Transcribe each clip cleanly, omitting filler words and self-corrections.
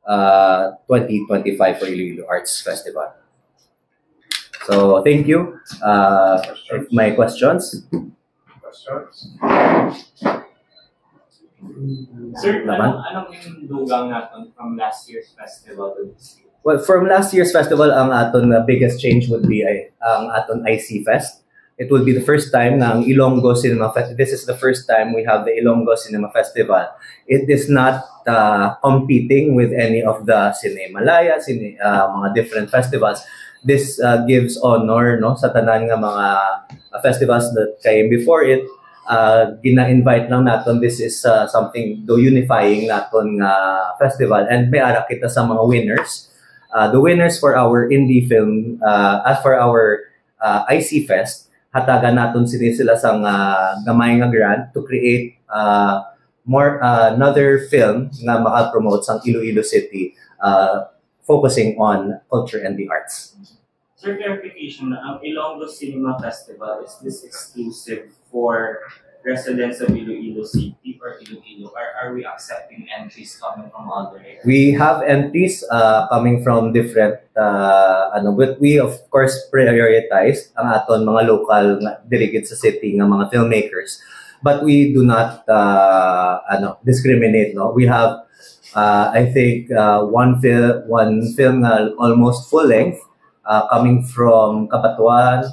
2025 for Iloilo Arts Festival. So thank you. My questions? Sir, anong yung dugang natin from last year's festival to this year? Well, from last year's festival, ang aton biggest change would be ang aton IC Fest. It will be the first time na ang Ilonggo Cinema Festival. This is the first time we have the Ilonggo Cinema Festival. It is not competing with any of the Cinemalaya, mga different festivals. This gives honor sa tanan nga mga festivals that came before it. Gina-invite lang naton. This is something do unifying naton nga festival, and may ara kita sa mga winners. The winners for our indie film, as for our IC Fest, hatagan naton sila sang gamay nga grant to create another film nga maka-promote sang Iloilo City, focusing on culture and the arts. Sir, clarification, ang Ilonggo Cinema Festival, is this exclusive for residents of Iloilo City or Iloilo, or are we accepting entries coming from other areas? We have entries coming from different but we of course prioritize ang aton mga local delegate sa city nga mga filmmakers, but we do not discriminate. We have I think one film almost full length coming from Cabanatuan.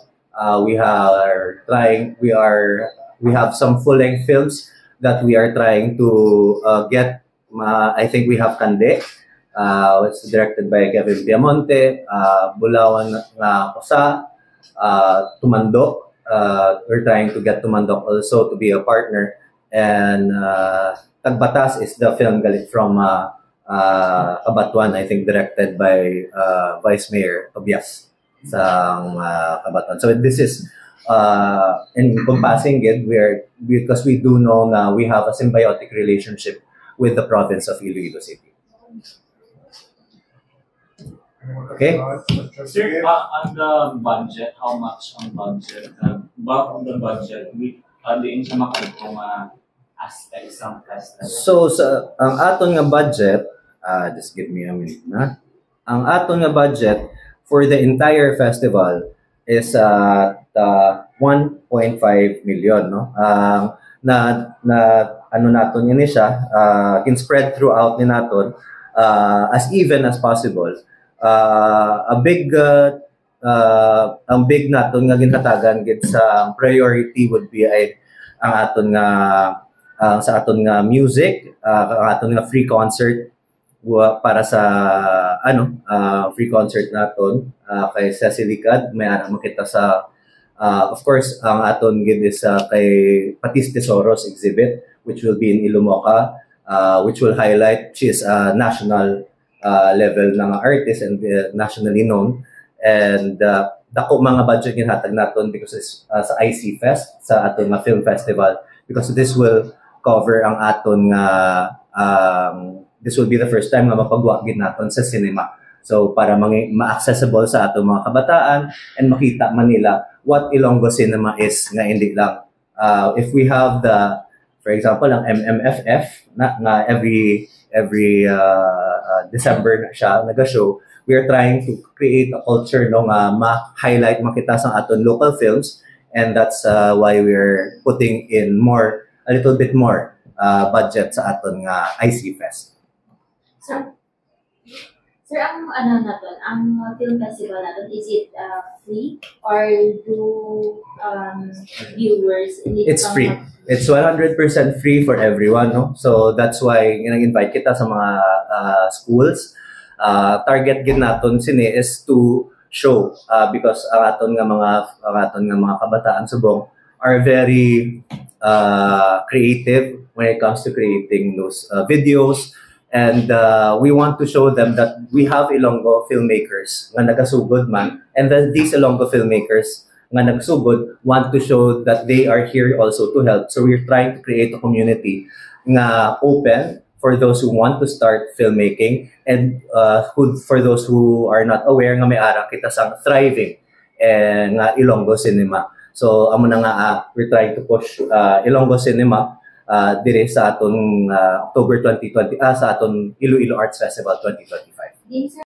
We have some full-length films that we are trying to get. I think we have Kande, it's directed by Kevin Piamonte, Bulawan nga Kosa, Tumandok. We're trying to get Tumandok also to be a partner. And Tagbatas is the film galit from Cabanatuan, I think directed by Vice Mayor Tobias sa Cabanatuan. So this is encompassing it, because we do know na we have a symbiotic relationship with the province of Iloilo City. Okay? Sir, on the budget, how much on budget? Bulk of the budget, diin sa makagpong aspects ng festival. So, ang aton nga budget, just give me a minute na. Ang aton nga budget for the entire festival is 1.5 million, no? Ano naton yun siya, can spread throughout ni naton as even as possible. Ang big naton nga ginhatagan gid sa priority would be ang aton nga sa aton nga music, ang aton nga free concert para sa free concert naton kay Cecily Cad. May makita sa of course ang aton gid is kay Patis Tesoros exhibit, which will be in Ilumoca, which will highlight she is a national level ng artist and nationally known. And dako mga budget ginhatag naton because it's sa IC Fest, sa aton nga film festival, because this will cover ang aton nga this will be the first time nga mapagwa gid naton sa cinema. So para ma-accessible sa atong mga kabataan and makita man nila what Ilonggo cinema is, nga hindi lang if we have for example ang MMFF na every December na siya naga-show. We are trying to create a culture nga ma-highlight, makita sa aton local films, and that's why we're putting in a little bit more budget sa aton nga IC Fest. Sir, ang film festival natin, is it free or do viewers need It's free. It's 100% free for everyone, no? So that's why nag-invite kita sa mga schools. Target gid naton sini is to show because ang aton nga mga kabataan subong are very creative when it comes to creating those videos. And we want to show them that we have Ilonggo filmmakers nga nagasugod man, and that these Ilonggo filmmakers nga nagsugod want to show that they are here also to help. So we're trying to create a community nga open for those who want to start filmmaking, and for those who are not aware nga may ara kita sang thriving nga Ilonggo cinema. So amo na nga we're trying to push Ilonggo cinema dire sa aton October 2020 sa aton Iloilo Arts Festival 2025. Din, sir,